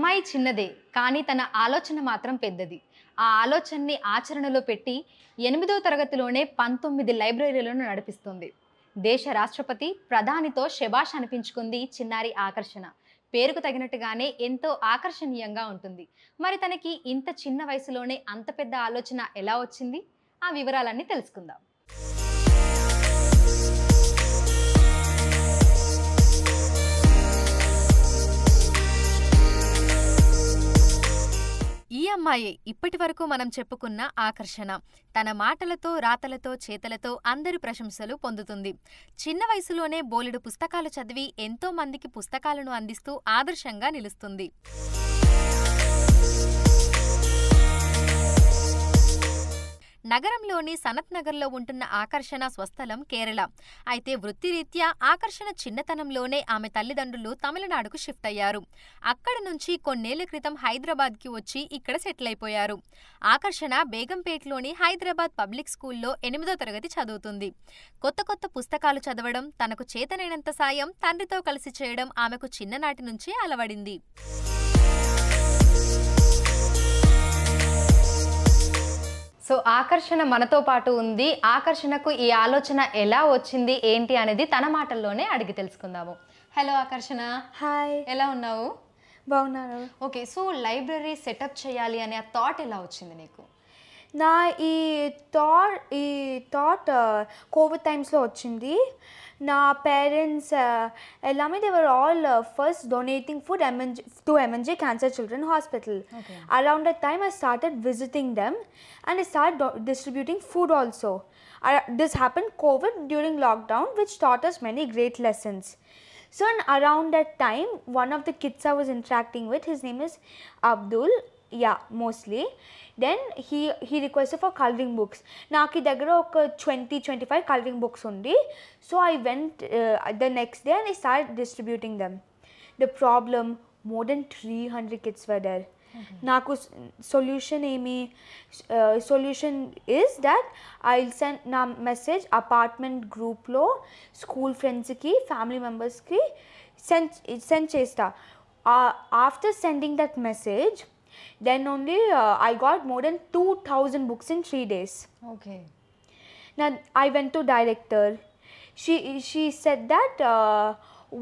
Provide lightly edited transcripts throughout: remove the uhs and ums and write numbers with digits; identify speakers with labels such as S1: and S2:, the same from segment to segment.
S1: అమ్మాయి చిన్నదే కానీ తన ఆలోచన మాత్రం పెద్దది. ఆ ఆలోచనని ఆచరణలో పెట్టి 8వ తరగతిలోనే 19 లైబ్రరీలను నడిపిస్తుంది. దేశ రాష్ట్రపతి, ప్రధానితో శభాష్ అనిపించుకుంది చిన్నారి ఆకర్షణ. పేరుకు తగినట్టుగానే ఎంతో ఆకర్షణీయంగా ఉంటుంది. మరి తనకి ఇంత చిన్న వయసులోనే అంత పెద్ద ఆలోచన ఎలా వచ్చింది? ఆ వివరాలన్నీ తెలుసుకుందాం.
S2: ఈ అమ్మాయే ఇప్పటి వరకు మనం చెప్పుకున్న ఆకర్షణ. తన మాటలతో, రాతలతో, చేతలతో అందరి ప్రశంసలు పొందుతుంది. చిన్న వయసులోనే బోలెడు పుస్తకాలు చదివి ఎంతో మందికి పుస్తకాలను అందిస్తూ ఆదర్శంగా నిలుస్తుంది. నగరంలోని సనత్ నగర్లో ఉంటున్న ఆకర్షణ స్వస్థలం కేరళ. అయితే వృత్తిరీత్యా ఆకర్షణ చిన్నతనంలోనే ఆమె తల్లిదండ్రులు తమిళనాడుకు షిఫ్ట్ అయ్యారు. అక్కడి నుంచి కొన్నేళ్ల క్రితం హైదరాబాద్కి వచ్చి ఇక్కడ సెటిల్ అయిపోయారు. ఆకర్షణ బేగంపేట్లోని హైదరాబాద్ పబ్లిక్ స్కూల్లో 8వ తరగతి చదువుతుంది. కొత్త కొత్త పుస్తకాలు చదవడం, తనకు చేతనైనంత సాయం తండ్రితో కలిసి చేయడం ఆమెకు చిన్ననాటి నుంచే అలవడింది.
S1: సో ఆకర్షణ మనతో పాటు ఉంది. ఆకర్షణకు ఈ ఆలోచన ఎలా వచ్చింది ఏంటి అనేది తన మాటల్లోనే అడిగి తెలుసుకుందాము. హలో ఆకర్షణ.
S3: హాయ్,
S1: ఎలా ఉన్నావు?
S3: బాగున్నాను.
S1: ఓకే, సో లైబ్రరీ సెటప్ చేయాలి అనే ఆ థాట్ ఎలా వచ్చింది నీకు?
S3: నా ఈ థాట్ కోవిడ్ టైమ్స్లో వచ్చింది. నా పేరెంట్స్ எல்லாமே they were all first donating food to MNJ Cancer Children Hospital.
S1: Okay.
S3: Around that time I started visiting them and I started distributing food also. This happened COVID during lockdown, which taught us many great lessons. So around that time, one of the kids I was interacting with, his name is Abdul, mostly. Then he requested for coloring books. Naaki daggara oka 20-25 coloring books undi. So I went the next day and I started distributing them. The problem, more than 300 kids were there. Naku solution is that I'll send na message apartment group lo school friends ki, family members ki send chesta. After sending that message, then only I got more than 2000 books in 3 days.
S1: Okay.
S3: Now I went to director. She said that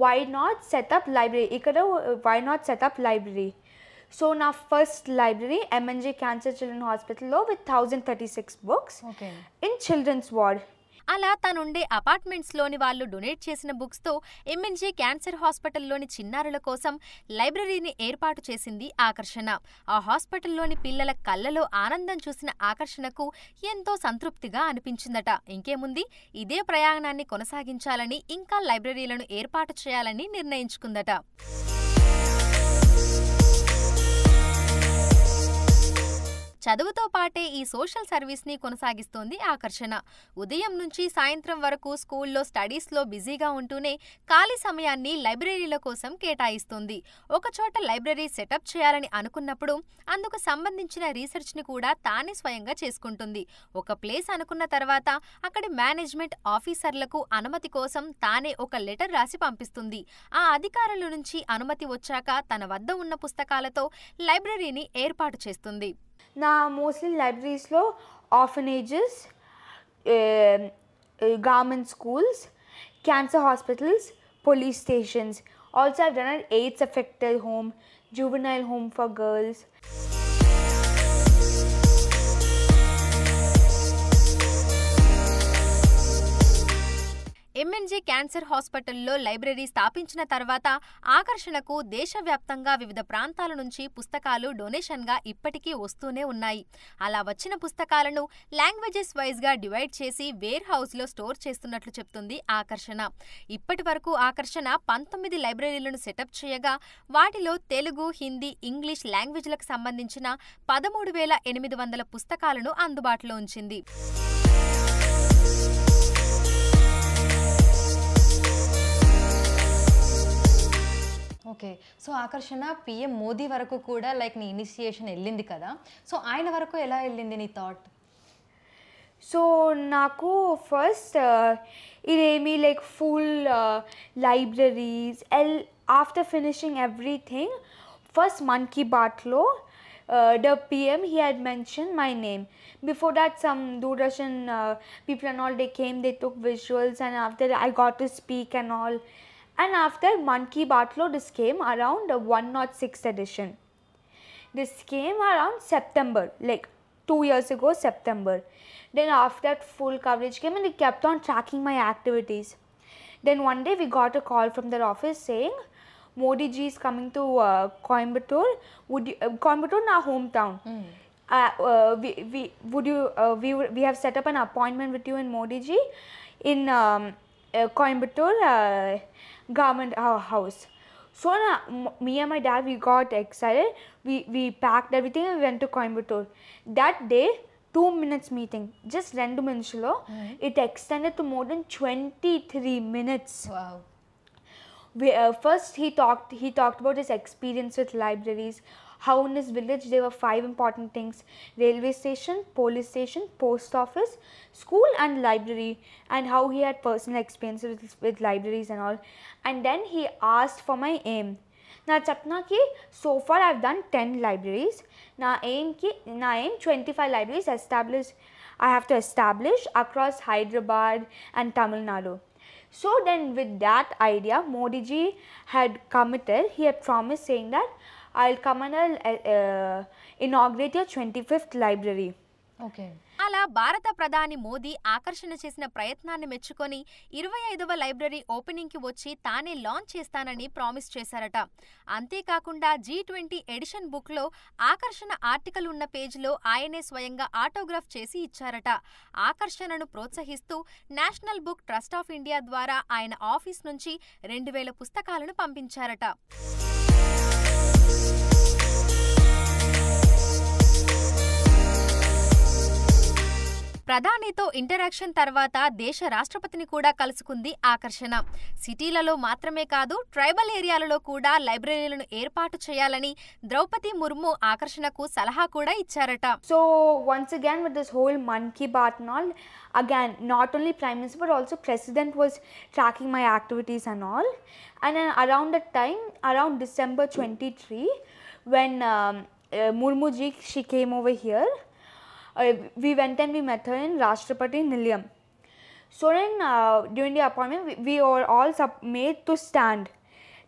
S3: why not set up library? Why not set up library? So now first library MNJ Cancer Children Hospital lo with 1036 books.
S1: Okay.
S3: In children's ward.
S2: అలా తనుండే అపార్ట్మెంట్స్లోని వాళ్ళు donate చేసిన బుక్స్తో MNJ cancer హాస్పిటల్లోని చిన్నారుల కోసం లైబ్రరీని ఏర్పాటు చేసింది ఆకర్షణ. ఆ హాస్పిటల్లోని పిల్లల కళ్ళలో ఆనందం చూసిన ఆకర్షణకు ఎంతో సంతృప్తిగా అనిపించిందట. ఇంకేముంది, ఇదే ప్రయాణాన్ని కొనసాగించాలని, ఇంకా లైబ్రరీలను ఏర్పాటు చేయాలని నిర్ణయించుకుందట. చదువుతో పాటే ఈ సోషల్ సర్వీస్ని కొనసాగిస్తోంది ఆకర్షణ. ఉదయం నుంచి సాయంత్రం వరకు స్కూల్లో స్టడీస్లో బిజీగా ఉంటూనే ఖాళీ సమయాన్ని లైబ్రరీల కోసం కేటాయిస్తుంది. ఒకచోట లైబ్రరీ సెటప్ చేయాలని అనుకున్నప్పుడు అందుకు సంబంధించిన రీసెర్చ్ని కూడా తానే స్వయంగా చేసుకుంటుంది. ఒక ప్లేస్ అనుకున్న తర్వాత అక్కడి మేనేజ్మెంట్ ఆఫీసర్లకు అనుమతి కోసం తానే ఒక లెటర్ రాసి పంపిస్తుంది. ఆ అధికారుల నుంచి అనుమతి వచ్చాక తన వద్ద ఉన్న పుస్తకాలతో లైబ్రరీని ఏర్పాటు చేస్తుంది.
S3: Now mostly libraries lo orphanages, government schools, cancer hospitals, police stations. Also I've done an AIDS affected home, juvenile home for girls.
S2: MNJ cancer హాస్పిటల్లో లైబ్రరీ స్థాపించిన తర్వాత ఆకర్షణకు దేశవ్యాప్తంగా వివిధ ప్రాంతాల నుంచి పుస్తకాలు డొనేషన్గా ఇప్పటికీ వస్తూనే ఉన్నాయి. అలా వచ్చిన పుస్తకాలను లాంగ్వేజెస్ వైజ్గా డివైడ్ చేసి వేర్ హౌస్లో స్టోర్ చేస్తున్నట్లు చెప్తుంది ఆకర్షణ. ఇప్పటి వరకు ఆకర్షణ 19 లైబ్రరీలను సెటప్ చేయగా వాటిలో తెలుగు, హిందీ, ఇంగ్లీష్ లాంగ్వేజ్లకు సంబంధించిన 13,800 పుస్తకాలను అందుబాటులో ఉంచింది.
S1: ఓకే, సో ఆకర్షణ పిఎం మోదీ వరకు కూడా లైక్ నీ ఇనిషియేషన్ వెళ్ళింది కదా, సో ఆయన వరకు ఎలా వెళ్ళింది నీ థాట్?
S3: సో నాకు ఫస్ట్ ఇదేమి like full libraries after finishing everything first Mann Ki Baat lo, the PM, he had mentioned my name. Before that, some Doordarshan people and all, they came, they took visuals, and after I got to speak and all. And after Mann Ki Baat lo, this came around the 106th edition. This came around September, like 2 years ago, September. Then after that, full coverage came and they kept on tracking my activities. Then one day we got a call from their office saying, Modi ji is coming to Coimbatore. Coimbatore, our hometown. We have set up an appointment with you in Modi ji in Coimbatore government house. So me and my dad, we got excited. We packed everything and we went to Coimbatore. That day, 2 minutes meeting, just 2 minutes lo, it extended to more than 23 minutes.
S1: Wow.
S3: First he talked about his experience with libraries, how in his village there were 5 important things: railway station, police station, post office, school and library, and how he had personal experiences with libraries and all. And then he asked for my aim. Now chapna ki so far I've done 10 libraries. Na aim 25 libraries established. I have to establish across Hyderabad and Tamil Nadu. So then with that idea, Modi ji had committed, he had promised saying that I'll come and I'll inaugurate your 25th library.
S1: Okay.
S2: అలా భారత ప్రధాని మోదీ ఆకర్షణ చేసిన ప్రయత్నాన్ని మెచ్చుకొని 25వ library ఓపెనింగ్కి వచ్చి తానే launch చేస్తానని ప్రామిస్ చేశారట. అంతేకాకుండా G20 ఎడిషన్ బుక్లో ఆకర్షణ ఆర్టికల్ ఉన్న పేజీలో ఆయనే స్వయంగా ఆటోగ్రాఫ్ చేసి ఇచ్చారట. ఆకర్షణను ప్రోత్సహిస్తూ national book trust of India ద్వారా ఆయన ఆఫీస్ నుంచి 2000 పుస్తకాలను పంపించారట. ప్రధానితో ఇంటరాక్షన్ తర్వాత దేశ రాష్ట్రపతిని కూడా కలుసుకుంది ఆకర్షణ. సిటీలలో మాత్రమే కాదు, ట్రైబల్ ఏరియాలలో కూడా లైబ్రరీలను ఏర్పాటు చేయాలని ద్రౌపది ముర్ము ఆకర్షణకు సలహా కూడా ఇచ్చారట.
S3: So once again with this whole Mann Ki Baat and all, again not only Prime Minister but also President was tracking my activities and all. And then around that time, around December 23, when Murmu ji, she came over here, we went and we met her in Rashtrapati Nilayam. So then during the appointment, we were all made to stand.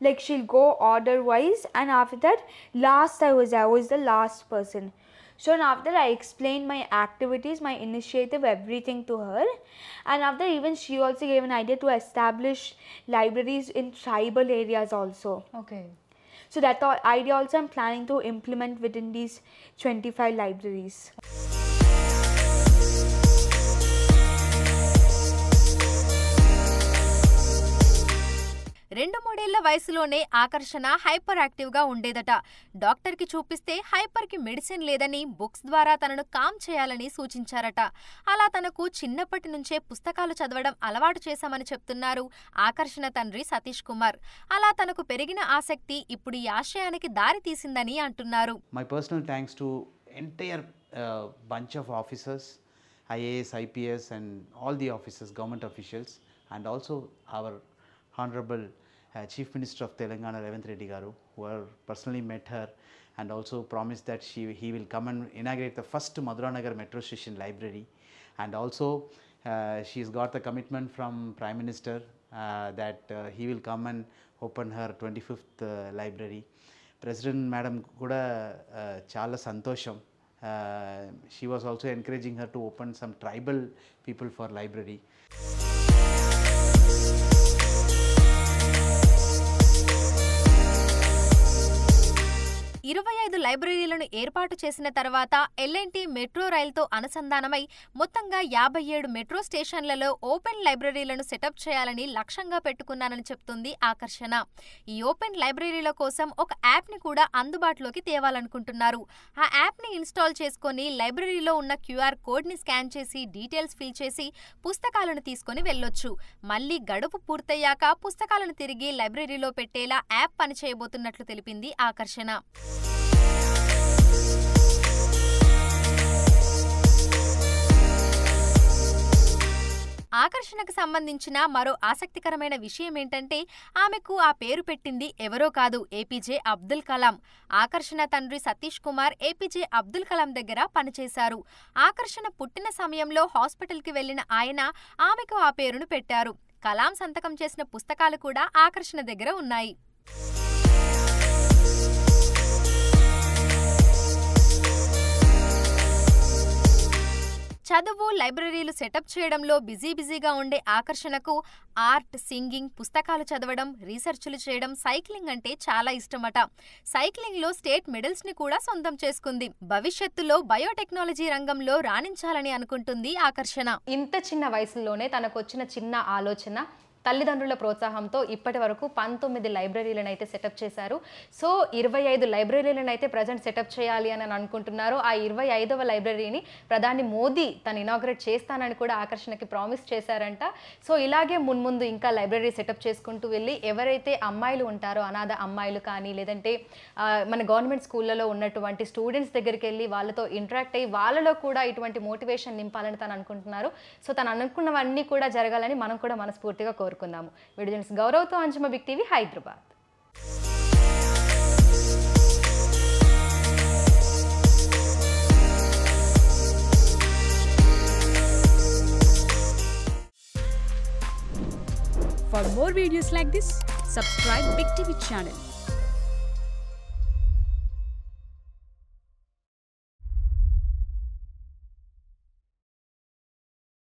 S3: Like she'll go order wise, and after that, I was the last person. So after I explained my activities, my initiative, everything to her, and after even she also gave an idea to establish libraries in tribal areas also.
S1: Okay.
S3: So that idea also I'm planning to implement within these 25 libraries.
S2: 2-3 ఏళ్ల వయసులోనే ఆకర్షణ hyper యాక్టివ్గా ఉండేదట. డాక్టర్కి చూపిస్తే హైపర్కి medicine లేదని books ద్వారా తనను కామ్ చేయాలని సూచించారట. అలా తనకు చిన్నప్పటి నుంచే పుస్తకాలు చదవడం అలవాటు చేశామని చెప్తున్నారు ఆకర్షణ తండ్రి సతీష్ కుమార్. అలా తనకు పెరిగిన ఆసక్తి ఇప్పుడు ఈ ఆశయానికి దారి తీసిందని అంటున్నారు.
S4: My personal thanks to entire bunch of officers, IAS, IPS and all the officers, government officials, and also our Honorable Chief Minister of Telangana, Revanth Reddy Garu, who have personally met her and also promised that he will come and inaugurate the first Madhuranagar Metro Station library. And also she's got the commitment from Prime Minister that he will come and open her 25th library. President Madam kuda chala santosham. She was also encouraging her to open some tribal people for library.
S2: లైబ్రరీలను ఏర్పాటు చేసిన తర్వాత L&T metro రైలుతో అనుసంధానమై మొత్తంగా 57 metro స్టేషన్లలో open లైబ్రరీలను setup చేయాలని లక్ష్యంగా పెట్టుకున్నానని చెప్తుంది ఆకర్షణ. ఈ ఓపెన్ లైబ్రరీల కోసం ఒక యాప్ని కూడా అందుబాటులోకి తేవాలనుకుంటున్నారు. ఆ యాప్ని ఇన్స్టాల్ చేసుకొని లైబ్రరీలో ఉన్న QR కోడ్ని స్కాన్ చేసి డీటెయిల్స్ ఫిల్ చేసి పుస్తకాలను తీసుకొని వెళ్ళొచ్చు. మళ్ళీ గడువు పూర్తయ్యాక పుస్తకాలను తిరిగి లైబ్రరీలో పెట్టేలా యాప్ పనిచేయబోతున్నట్లు తెలిపింది ఆకర్షణ. ఆకర్షణకు సంబంధించిన మరో ఆసక్తికరమైన విషయం ఏంటంటే ఆమెకు ఆ పేరు పెట్టింది ఎవరో కాదు, ఏపీజే అబ్దుల్ కలాం. ఆకర్షణ తండ్రి సతీష్ కుమార్ ఏపీజే అబ్దుల్ కలాం దగ్గర పనిచేశారు. ఆకర్షణ పుట్టిన సమయంలో హాస్పిటల్కి వెళ్లిన ఆయన ఆమెకు ఆ పేరును పెట్టారు. కలాం సంతకం చేసిన పుస్తకాలు కూడా ఆకర్షణ దగ్గర ఉన్నాయి. చదువు, లైబ్రరీలు సెటప్ చేయడంలో బిజీగా ఉండే ఆకర్షణకు ఆర్ట్, సింగింగ్, పుస్తకాలు చదవడం, రీసెర్చ్లు చేయడం, సైక్లింగ్ అంటే చాలా ఇష్టమట. సైక్లింగ్లో స్టేట్ మెడల్స్ ని కూడా సొంతం చేసుకుంది. భవిష్యత్తులో బయోటెక్నాలజీ రంగంలో రాణించాలని అనుకుంటుంది ఆకర్షణ.
S1: ఇంత చిన్న వయసులోనే తనకు వచ్చిన చిన్న ఆలోచన తల్లిదండ్రుల ప్రోత్సాహంతో ఇప్పటి వరకు 19 లైబ్రరీలను అయితే సెటప్ చేశారు. సో 25 లైబ్రరీలను అయితే ప్రజెంట్ సెటప్ చేయాలి అని అనుకుంటున్నారు. ఆ 25వ లైబ్రరీని ప్రధాని మోదీ తను ఇనాగ్రేట్ చేస్తానని కూడా ఆకర్షణకి ప్రామిస్ చేశారంట. సో ఇలాగే మున్ముందు ఇంకా లైబ్రరీ సెటప్ చేసుకుంటూ వెళ్ళి ఎవరైతే అమ్మాయిలు ఉంటారో, అనాథ అమ్మాయిలు కానీ లేదంటే మన గవర్నమెంట్ స్కూళ్ళలో ఉన్నటువంటి స్టూడెంట్స్ దగ్గరికి వెళ్ళి వాళ్ళతో ఇంటరాక్ట్ అయ్యి వాళ్ళలో కూడా ఇటువంటి మోటివేషన్ నింపాలని తను అనుకుంటున్నారు. సో తను అనుకున్నవన్నీ కూడా జరగాలని మనం కూడా మనస్ఫూర్తిగా కోరుకుందాము. వీడియో జర్నలిస్ట్ గౌరవ్తో Anjuma, big TV, Hyderabad.
S5: For more videos like this, subscribe Big TV channel.